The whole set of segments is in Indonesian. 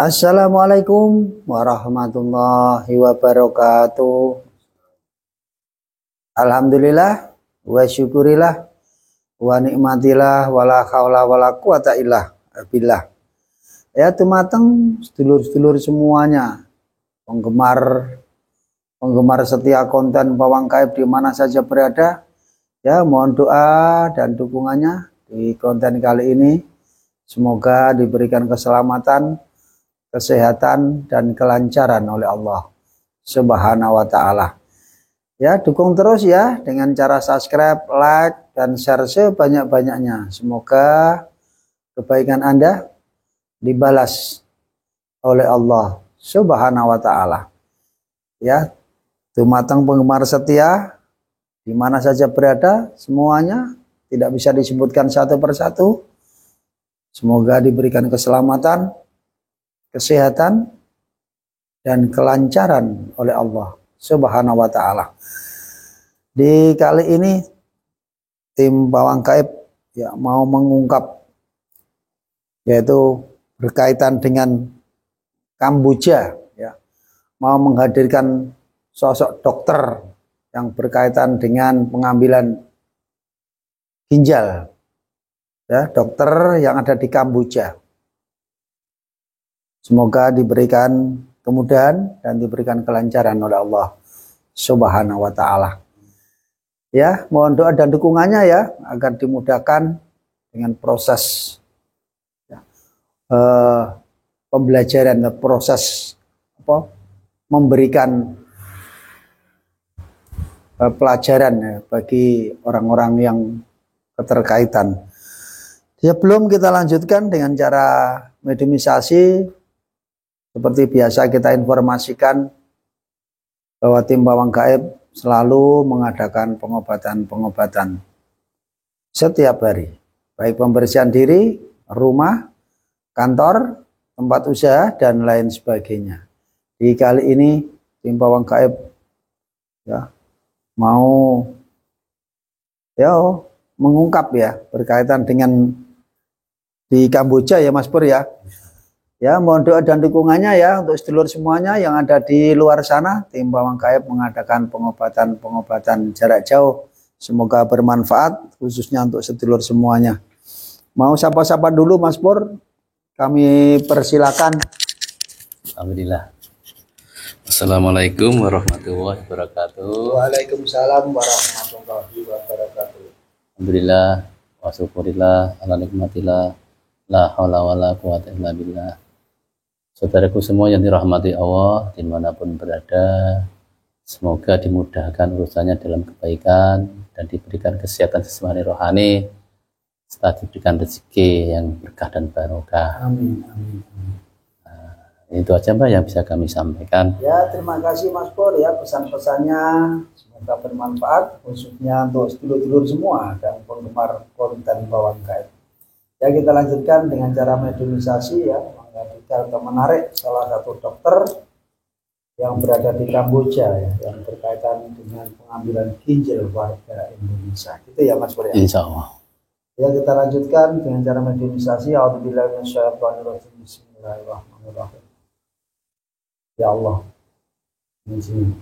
Assalamualaikum warahmatullahi wabarakatuh. Alhamdulillah wa syukurillah wa nikmatillah wala haula wala quwata illa billah. Ya tumateng sedulur-sedulur semuanya, penggemar setia konten Pawang Gaib di mana saja berada. Ya, mohon doa dan dukungannya di konten kali ini. Semoga diberikan keselamatan, kesehatan dan kelancaran oleh Allah Subhanahu wa taala. Ya, dukung terus ya dengan cara subscribe, like dan share sebanyak-banyaknya. Semoga kebaikan Anda dibalas oleh Allah Subhanahu wa taala. Ya, tumateng penggemar setia di mana saja berada, semuanya tidak bisa disebutkan satu persatu. Semoga diberikan keselamatan, kesehatan dan kelancaran oleh Allah Subhanahu wa taala. Di kali ini tim Pawang Gaib ya mau mengungkap yaitu berkaitan dengan Kamboja ya. Mau menghadirkan sosok dokter yang berkaitan dengan pengambilan ginjal ya, dokter yang ada di Kamboja. Semoga diberikan kemudahan dan diberikan kelancaran oleh Allah Subhanahu wa taala. Ya, mohon doa dan dukungannya ya agar dimudahkan dengan proses ya, pembelajaran, proses memberikan pelajaran ya, bagi orang-orang yang keterkaitan. Sebelum kita lanjutkan dengan cara mediumisasi, seperti biasa kita informasikan bahwa tim Pawang Gaib selalu mengadakan pengobatan-pengobatan setiap hari. Baik pembersihan diri, rumah, kantor, tempat usaha, dan lain sebagainya. Di kali ini tim Pawang Gaib ya, mau ya mengungkap ya berkaitan dengan di Kamboja ya Mas Pur ya. Ya, mohon doa dan dukungannya ya untuk sedulur semuanya yang ada di luar sana. Tim Pawang Gaib mengadakan pengobatan jarak jauh. Semoga bermanfaat khususnya untuk sedulur semuanya. Mau sapa-sapa dulu Mas Pur? Kami persilakan. Alhamdulillah. Assalamualaikum warahmatullahi wabarakatuh. Waalaikumsalam warahmatullahi wabarakatuh. Alhamdulillah wa syukurillah ala nikmatillah la haula wala quwata illa billah. Saudaraku semua yang dirahmati Allah dimanapun berada, semoga dimudahkan urusannya dalam kebaikan dan diberikan kesehatan jasmani rohani serta diberikan rezeki yang berkah dan barokah. Amin, amin, amin. Itu aja Mbak yang bisa kami sampaikan. Ya, terima kasih Mas Pur ya pesan-pesannya. Semoga bermanfaat khususnya untuk sedulur-sedulur semua dan penggemar konten Pawang Gaib. Ya, kita lanjutkan dengan cara mediumisasi ya, menghadirkan atau menarik salah satu dokter yang berada di Kamboja ya, yang berkaitan dengan pengambilan ginjal warga Indonesia. Gitu ya Mas Pur ya. Insya Allah. Ya, kita lanjutkan dengan cara mediumisasi. A'udzubillahi minasyaitonirrajim. Bismillahirrahmanirrahim. Ya Allah, di sini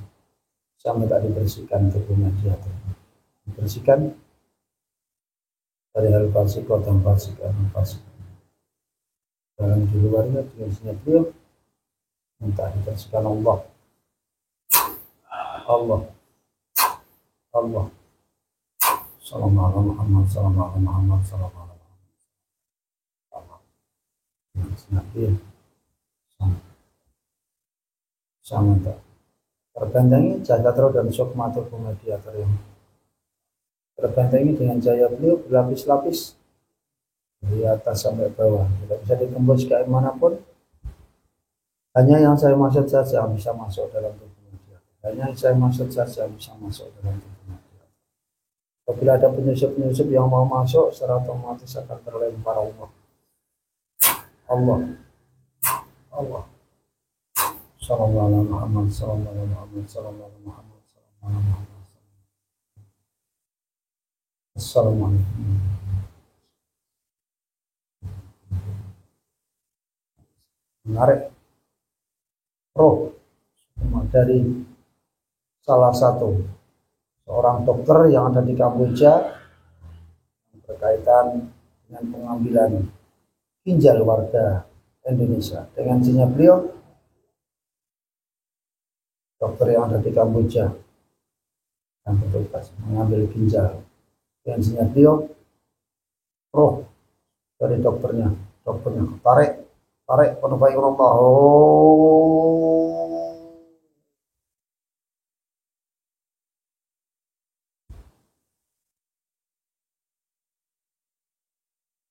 saya minta dibersihkan tubuhnya dia, dibersihkan dari hal fasik dan fasik. Dalam di luarnya dengan sini beliau minta dibersihkan Allah, Allah, Allah. Sallallahu Muhammad, sallallahu Muhammad, sallallahu Muhammad. Sama tak terbantangi jaga terus dan sukmatul mediator yang terbantangi dengan jaya beliau berlapis-lapis dari atas sampai bawah, tidak bisa ditembus ke manapun. Hanya yang saya maksud saja yang bisa masuk dalam tubuh mediator. Hanya yang saya maksud saja yang bisa masuk dalam tubuh mediator. Apabila ada penyusup-penyusup yang mau masuk, secara otomatis akan terlempar Allah. Allah, Allah. Sallallahu Muhammad, sallallahu Muhammad, sallallahu Muhammad, sallallahu Muhammad. Assalamualaikum. menarik roh dari salah satu seorang dokter yang ada di Kamboja berkaitan dengan pengambilan ginjal warga Indonesia. Dengan izin beliau, dokter yang ada di Kamboja yang bertugas mengambil ginjal. Dengan izin beliau, roh dari dokternya tarik penupai Allah.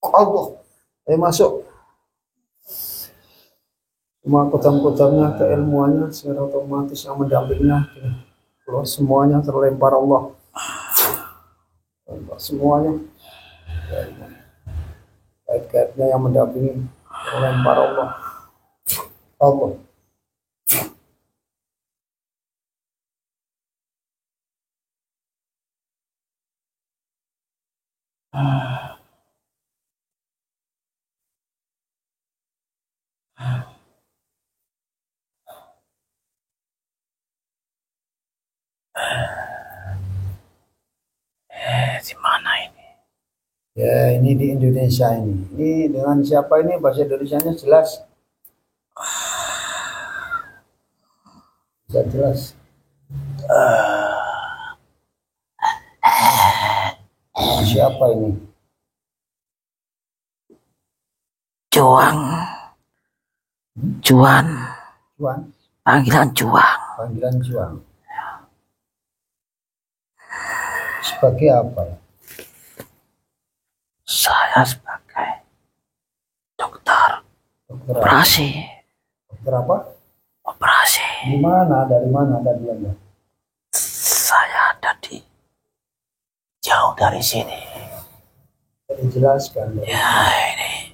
Allah, masuk semua kodam-kodamnya, keilmuannya secara otomatis yang mendampinginya, semuanya terlempar Allah, semuanya kait-kaitnya yang mendampingi terlempar Allah. Di mana ini? Ya, ini di Indonesia ini. Ini dengan siapa ini? Bahasa Indonesianya jelas. Bisa jelas. Siapa ini? Juang. Juan. Panggilan Juang. Panggilan Juang. Sebagai apa? Saya sebagai dokter operasi. Dokter apa? Operasi. Di mana? Dari mana tadi Anda? Saya ada di jauh dari sini. Jadi jelaskan. Ya, ini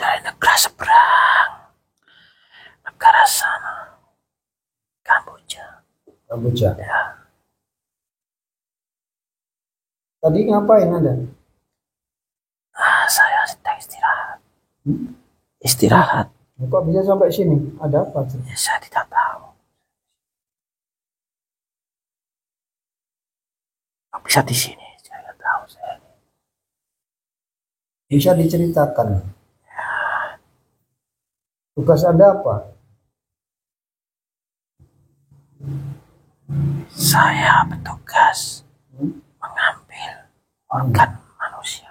dari negara seberang, negara sana, Kamboja. Ya. Tadi ngapain Anda? Saya sedang istirahat. Istirahat. Kok bisa sampai sini? Ada apa? Ya, saya tidak tahu. Kok bisa di sini? Saya tidak tahu. Bisa diceritakan. Tugas Anda apa? Saya bertugas mengambil organ manusia.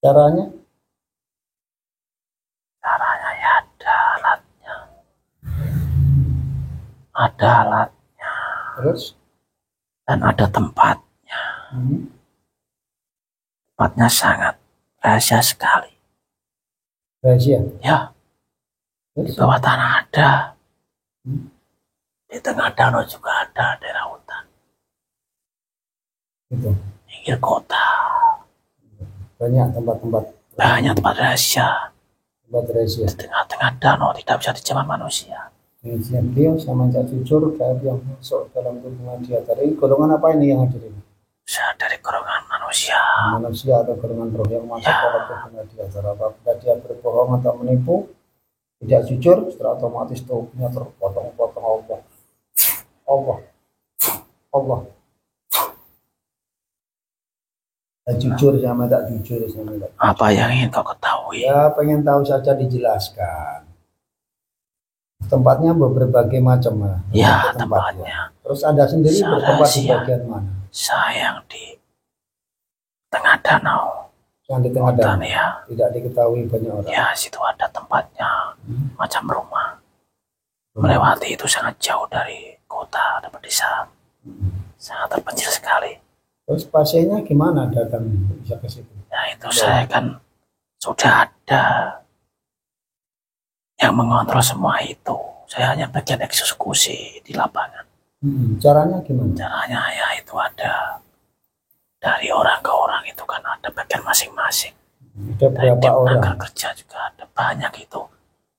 Caranya? Caranya ya ada alatnya. Terus? Dan ada tempatnya. Tempatnya sangat rahasia sekali. Rahasia? Ya. Di bawah tanah ada. Di tengah danau juga ada daerah hutan. Itu. Pinggir kota. Banyak tempat-tempat. Banyak tempat rahasia. Tempat rahasia. Di tengah-tengah danau tidak bisa dijamah manusia. Ini beliau sama Cak Jujur yang masuk dalam hubungan dia tadi. Golongan apa ini yang hadir ini? Saya dari golongan manusia. Manusia atau golongan roh yang masuk dalam hubungan dia. Apabila dia berbohong atau menipu, tidak jujur, secara otomatis tubuhnya terpotong-potong Allah. Jujur sama tak jujur sama tak. Apa yang ingin kau ketahui? Ya, pengen tahu saja dijelaskan. Tempatnya berbagai macam lah. Ya, tempatnya. Terus Anda sendiri bertempat di bagian mana? Saya yang di tengah danau. Yang di tengah danau. Ya. Tidak diketahui banyak orang. Ya, situ ada tempatnya, macam rumah. Melewati itu sangat jauh dari kota, ada pedesaan. Sangat terpencil sekali. Terus pasiennya gimana datang bisa ke situ? Ya, itu saya kan sudah ada yang mengontrol semua itu. Saya hanya bagian eksekusi di lapangan. Caranya gimana? Caranya ya itu ada dari orang ke orang itu kan ada bagian masing-masing. Ada berapa orang? Kerja juga ada banyak itu.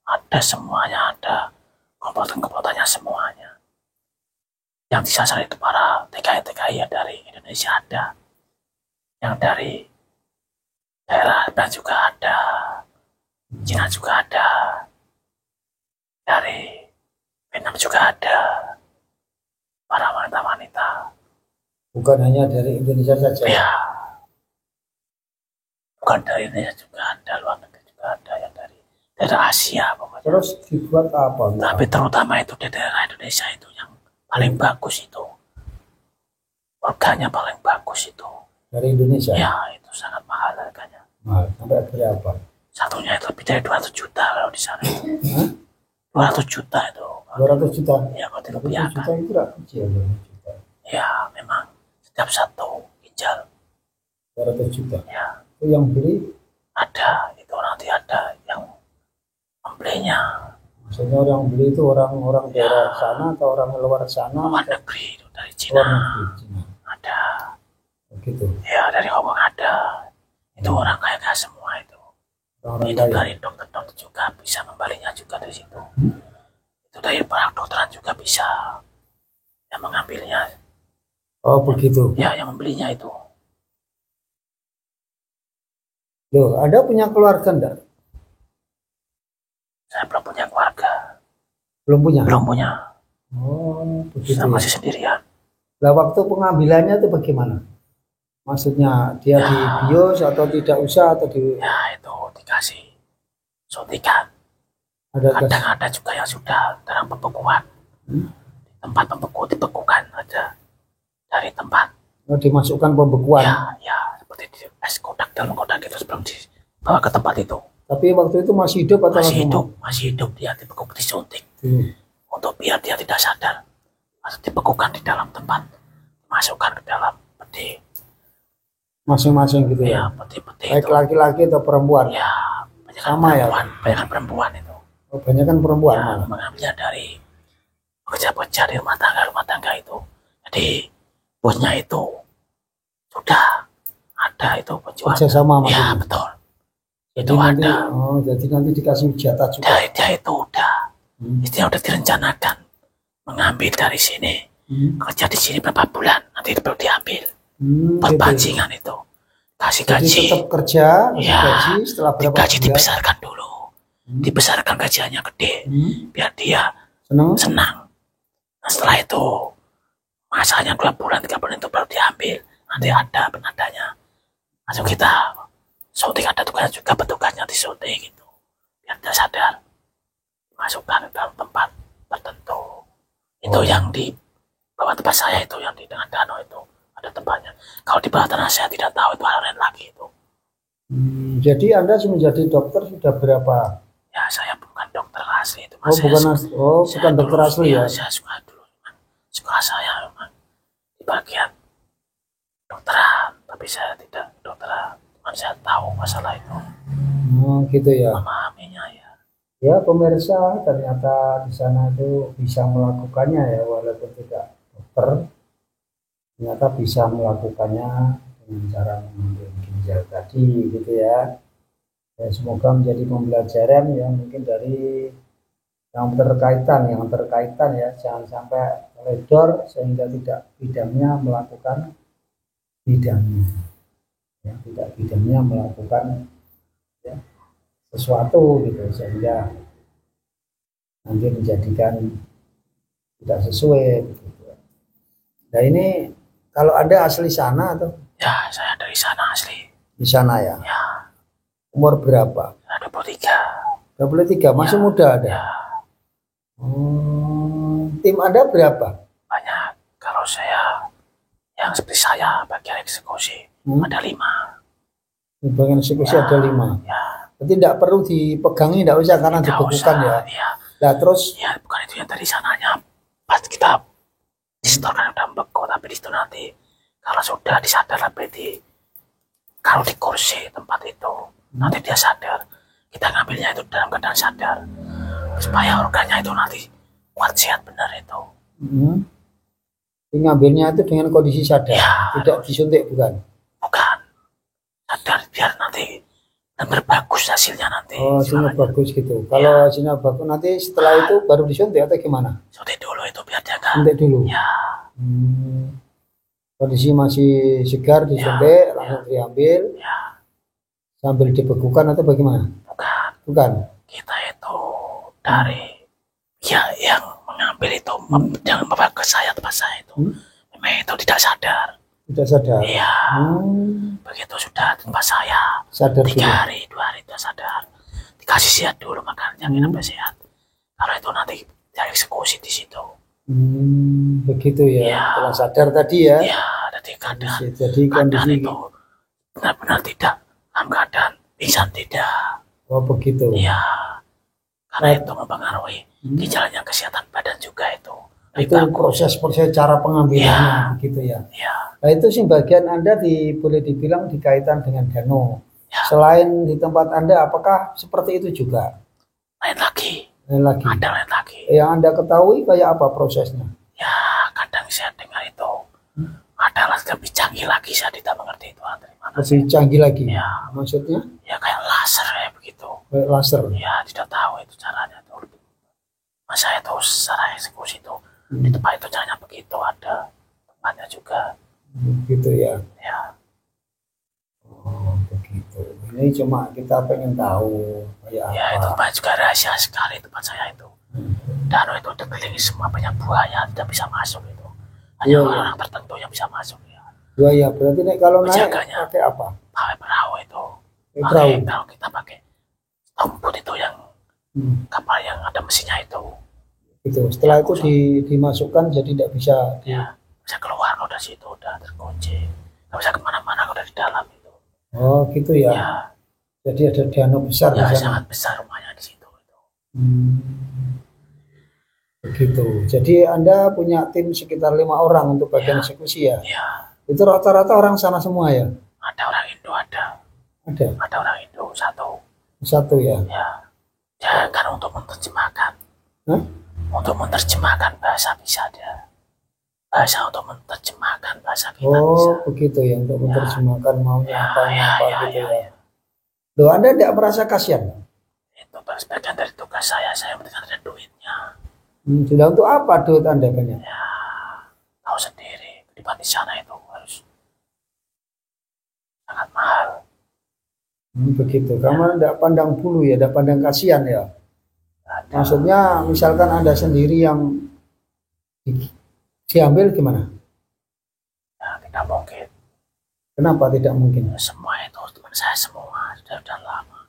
Ada semuanya, ada komplotan-komplotannya semuanya. Yang disasar itu para TKI-TKI ya dari Indonesia ada. Yang dari daerah Lebanon juga ada, Cina juga ada, dari Vietnam juga ada, para wanita-wanita. Bukan hanya dari Indonesia saja. Ya, bukan dari Indonesia juga ada, luar negeri juga ada, yang dari daerah Asia pokoknya. Terus dibuat apa? Tapi terutama itu di daerah Indonesia itu yang paling bagus itu, organnya paling bagus itu. Dari Indonesia? Ya, itu sangat mahal harganya. Mahal, sampai berapa? Satunya itu lebih dari 200 juta kalau di sana. 200 juta itu. 200 juta? Ya, kalau 200 dirupiahkan. juta itu tidak kecil. 200 juta. Ya, memang setiap satu ginjal. 200 juta? Ya. Itu yang beli? Ada, itu nanti ada yang membelinya. Maksudnya orang beli itu orang-orang daerah sana atau orang luar sana? Luar negeri itu, dari Cina. Luar negeri, Cina. Ada. Begitu. Ya, dari Hongkong ada. Itu orang kaya semua itu. Orang itu kaya. dari dokter-dokter juga bisa membelinya juga dari situ. Itu dari para dokteran juga bisa yang mengambilnya. Oh begitu. Ya, yang membelinya itu. Loh, Anda punya keluarga enggak? Saya belum punya keluarga. Belum punya? Belum punya. Oh begitu. Saya Ya? masih sendirian. Nah waktu pengambilannya itu bagaimana? Maksudnya dia Ya. dibius atau tidak usah atau di? Ya, itu dikasih suntikan. Ada Kadang ada juga yang sudah dalam pembekuan. Tempat dibekukan aja dari tempat. Oh, dimasukkan pembekuan. Ya, seperti di es kodak dalam kodak itu sebelum dibawa ke tempat itu. Tapi waktu itu masih hidup atau masih hidup dia dibekuk disuntik. Hmm. Untuk biar dia tidak sadar. Masih dibekukan di dalam tempat, masukkan ke dalam peti. Masing-masing gitu ya. Ya, peti-peti Baik itu. laki-laki atau perempuan. Ya, sama ya. Banyak perempuan itu. Oh, banyak kan perempuan. Ya, mengambilnya dari pekerja-pekerja di rumah tangga itu. Jadi bosnya itu sudah ada itu penjual. Kerjasama Ya, maksudnya. betul. Jadi Itu nanti, ada. oh, jadi nanti dikasih jatah juga. Dari dia itu udah. Istilah udah direncanakan mengambil dari sini. Kerja di sini berapa bulan nanti baru diambil. Buat Gitu. pancingan itu. Kasih Jadi gaji. tetap kerja, kasih Ya, gaji setelah berapa gaji bulan. dibesarkan dulu. Dibesarkan gajinya gede. Biar dia senang. Nah, setelah itu masanya 2 bulan 3 bulan itu baru diambil. Nanti ada penandanya. Langsung kita suntik, ada tugasnya juga, petugasnya disuntik gitu. Biar dia sadar. Masukkan ke dalam tempat tertentu. Itu yang di bawah tempat saya itu, yang di dengan danau itu ada tempatnya. Kalau di bawah tanah saya tidak tahu, itu hal lain lagi itu. Jadi Anda menjadi dokter sudah berapa? Ya, saya bukan dokter asli itu. Oh, bukan dokter asli ya. Saya suka dulu. Sekolah saya memang di bagian dokteran, tapi saya tidak dokteran. Cuma saya tahu masalah itu. Oh, gitu ya. Memahaminya ya. Ya pemirsa, ternyata di sana itu bisa melakukannya ya, walaupun tidak dokter, ternyata bisa melakukannya dengan cara mengambil ginjal tadi gitu ya. Ya semoga menjadi pembelajaran ya, mungkin dari yang terkaitan ya, jangan sampai teledor sehingga tidak bidangnya melakukan bidangnya ya, tidak bidangnya melakukan ya, sesuatu gitu sehingga nanti menjadikan tidak sesuai gitu. Nah ini kalau Anda asli sana atau? Ya, saya dari sana asli. Di sana ya. Ya. Umur berapa? 23. 23, masih ya, muda ada. Ya. Tim Anda berapa? Banyak. Kalau saya yang seperti saya bagian eksekusi ada 5. Di bagian eksekusi ada 5. Ya. Berarti tidak perlu dipegangi, tidak usah karena dibekukan ya. Ya. Nah terus? Ya bukan itu yang dari sananya. Pas kita disetorkan udah membeku, tapi di situ nanti kalau sudah disadar kalau di kursi tempat itu nanti dia sadar, kita ngambilnya itu dalam keadaan sadar supaya organnya itu nanti kuat sehat benar itu. Ngambilnya itu dengan kondisi sadar, ya, tidak disuntik bukan? Bukan, sadar biar nanti dan berbagus hasilnya nanti. Oh hasilnya bagus gitu. Kalau hasilnya bagus nanti setelah itu baru disuntik atau gimana? Suntik dulu itu biar dia kan. Suntik dulu. Ya. Kondisi masih segar disuntik, langsung diambil. Ya. Sambil dibekukan atau bagaimana? Bukan. Bukan. Kita itu dari ya yang mengambil itu yang membawa ke saya tempat saya itu memang itu tidak sadar. Tidak sadar. Iya. Begitu sudah tempat saya Sadar 3 dulu. hari 2 hari itu sadar. Dikasih sehat dulu makannya sampai sehat. Kalau itu nanti dieksekusi di situ. Begitu ya. Iya. Setelah sadar tadi ya. Iya, jadi kadang Jadi kondisi itu benar-benar tidak dalam keadaan pingsan tidak. oh begitu. Iya, karena itu mempengaruhi jalannya kesehatan badan juga itu. Itu proses cara pengambilannya begitu ya. Iya. Nah itu sih bagian Anda boleh dibilang dikaitan dengan Dano. Ya. Selain di tempat Anda, apakah seperti itu juga? Lain lagi. Lain lagi. Ada lain lagi. Yang Anda ketahui kayak apa prosesnya? Ya, kadang saya dengar itu adalah lebih canggih lagi, saya tidak mengerti itu dari mana. Lebih canggih lagi. Ya. Maksudnya? Ya kayak laser kayak begitu. Kayak laser. Ya, tidak tahu itu caranya tuh. Masa itu secara eksekusi itu di tempat itu caranya begitu, ada tempatnya juga. Gitu ya. Ya. Oh, begitu. Ini cuma kita pengen tahu kayak Ya, apa. itu tempat juga rahasia sekali tempat saya itu. Danau itu dikelilingi semua banyak buaya, tidak bisa masuk itu. Hanya orang tertentu yang bisa masuk ya. Buaya berarti nih kalau naik Penjaganya. pakai apa? Pakai perahu itu. Perahu. Kalau kita pakai tombut itu yang kapal yang ada mesinnya itu. Gitu. Setelah itu dimasukkan jadi tidak bisa. Ya, bisa keluar kalau dari situ udah terkunci. Nggak bisa kemana-mana kalau di dalam itu. Oh gitu ya. Ya, Jadi ada danau besar ya di sana. sangat besar rumahnya di situ. Begitu. Jadi Anda punya tim sekitar 5 orang untuk bagian eksekusi ya? Ya, Itu rata-rata orang sana semua ya? ada orang Indo ada. Ada. Ada orang Indo satu. Satu ya? Ya, ya kan untuk menerjemahkan. Hah? Untuk menerjemahkan bahasa bisa dia. Bahasa untuk menerjemahkan bahasa kita Oh bisa. begitu ya, untuk menerjemahkan maunya apa gitu ya. Ya. Loh Anda tidak merasa kasihan? Itu bagian dari tugas saya memberikan ada duitnya. Sudah untuk apa duit Anda banyak? Ya, tahu sendiri, kehidupan di sana itu harus sangat mahal. Begitu, kamu tidak pandang bulu ya, tidak pandang kasihan ya. Maksudnya misalkan Anda sendiri yang diambil gimana? Ya, tidak mungkin. Kenapa tidak mungkin? Semua itu teman saya semua sudah lama.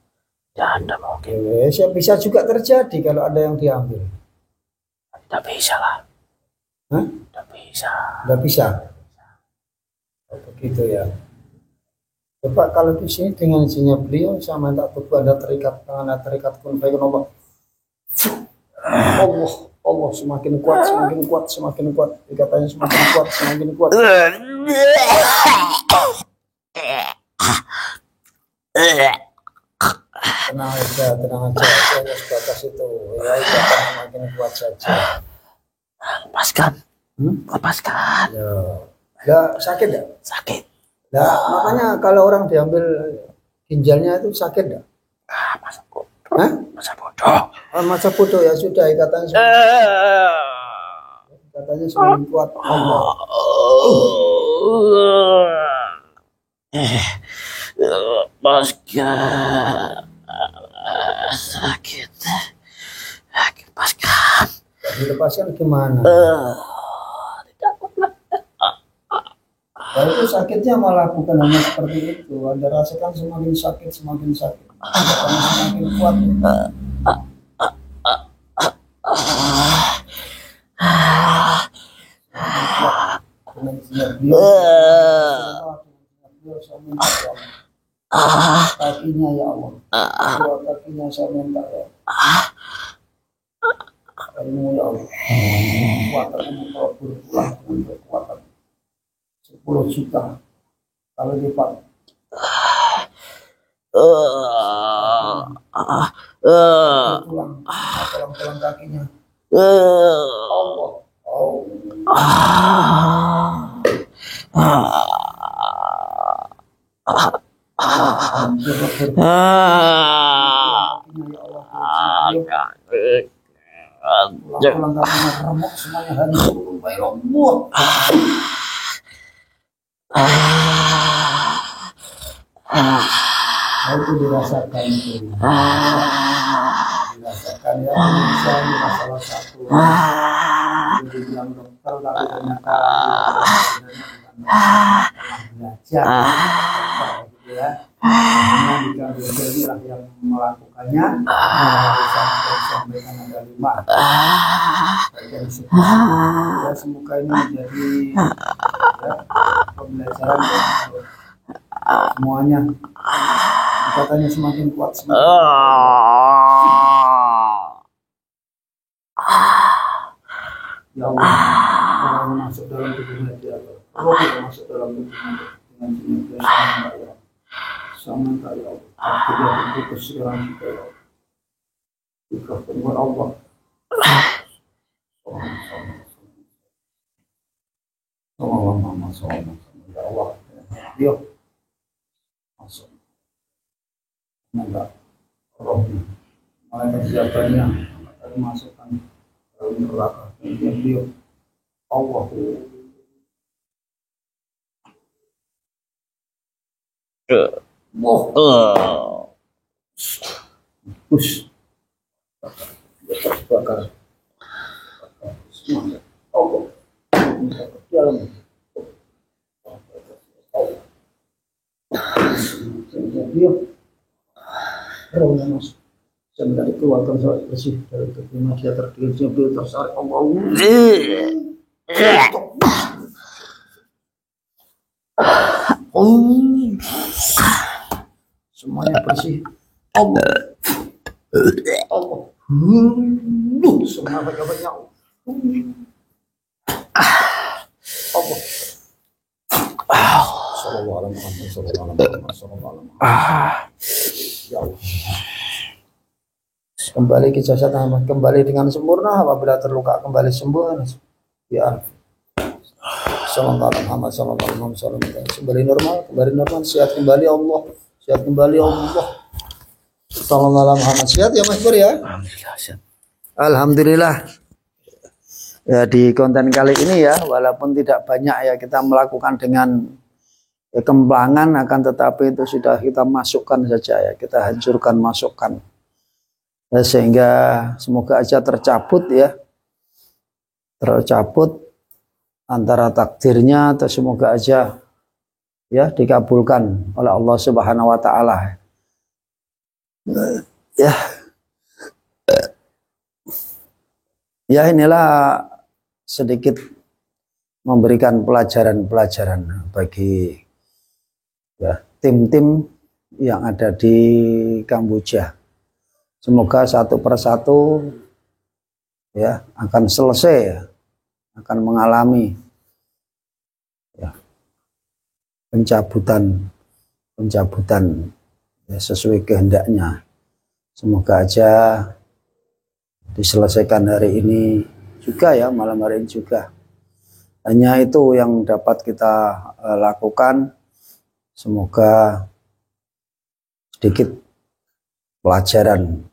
Tidak ada mungkin. Ya, bisa juga terjadi kalau ada yang diambil. Tidak bisa lah. Hah? Tidak bisa. Tidak bisa. Oh, begitu ya. Coba kalau di sini dengan izinnya beliau sama tak tubuh Anda terikat, tangan Anda terikat pun baik Allah. Allah semakin kuat, ikatannya semakin kuat. Tenang aja, saya sebatas itu. Ya, ikatan semakin kuat saja. Lepaskan. Lepaskan. Ya, nggak sakit ya? Sakit. Nah, makanya kalau orang diambil ginjalnya itu sakit enggak? Masa bodoh. Hah? Masa bodoh. Masa bodoh ya sudah ikatannya semakin kuat. Allah. Lepaskan. Sakit. Lepaskan. Dilepaskan gimana? Kalau itu sakitnya malah bukan hanya seperti itu. Anda rasakan semakin sakit. Ikatannya semakin kuat. Dengan siap kakinya ya Allah. Kedua kakinya saya minta ya. Kamu ya Allah. Kekuatan kalau berpulang dengan kekuatan 10 juta kalau lipat. Tulang kakinya. Allah. Tulang kakinya remuk semuanya hancur. itu dirasakan itu. Dirasakan ya, bisa ini masalah satu. Jadi bilang dokter tapi ternyata belajar, gitu ya. Karena jika belajar inilah yang melakukannya, bisa disampaikan ada 5 bagian ya, semoga ini menjadi ya, pembelajaran untuk semuanya. Katanya semakin kuat semakin ya Allah, kalau masuk dalam tubuhnya dia, roh yang masuk dalam tubuhnya dengan jenis sama ya, sama ya Allah, aku dia putus sekarang juga ya Allah, jika kemudian Allah, sama ya Allah, dia masuk, enggak rohnya, malaikat siapanya, tadi masukkan dalam neraka, kemudian dia Allah. Push. Bakar. Semuanya. Allah. Dalam. Dia rohnya masuk. Dan dari keluarkan surat bersih dari keterima dia terdiri sambil tersarik Allah. Semuanya bersih. Allah. Allah. Semua baik-baiknya Allah. Allah. Sallallahu alaihi wasallam. Ya Allah. Kembali ke jasad Ahmad, kembali dengan sempurna, apabila terluka kembali sembuh. Ya. Sallallahu alaihi wasallam. Kembali normal, sehat kembali Allah. Sehat kembali Allah. Sallallahu alaihi wasallam. Sehat ya Mas Pur ya? Alhamdulillah. Alhamdulillah. Ya, di konten kali ini ya, walaupun tidak banyak ya kita melakukan dengan kembangan, akan tetapi itu sudah kita masukkan saja ya, kita hancurkan, masukkan. Ya, sehingga semoga aja tercabut ya, tercabut antara takdirnya, atau semoga aja ya dikabulkan oleh Allah Subhanahu wa taala. Ya. Ya, inilah sedikit memberikan pelajaran-pelajaran bagi ya tim-tim yang ada di Kamboja. Semoga satu persatu ya akan selesai ya, akan mengalami ya pencabutan ya, sesuai kehendaknya. Semoga aja diselesaikan hari ini juga ya, malam hari ini juga. Hanya itu yang dapat kita lakukan. Semoga sedikit pelajaran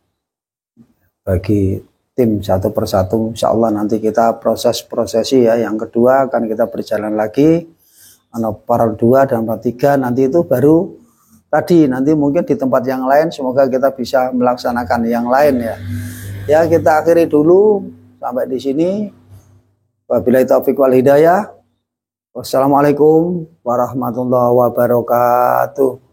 bagi tim satu persatu. Insya Allah nanti kita prosesi ya. Yang kedua akan kita berjalan lagi. Part 2 dan part 3 nanti itu baru tadi. Nanti mungkin di tempat yang lain. Semoga kita bisa melaksanakan yang lain ya. Ya, kita akhiri dulu sampai di sini. Wabillahi taufiq wal hidayah. Wassalamualaikum warahmatullahi wabarakatuh.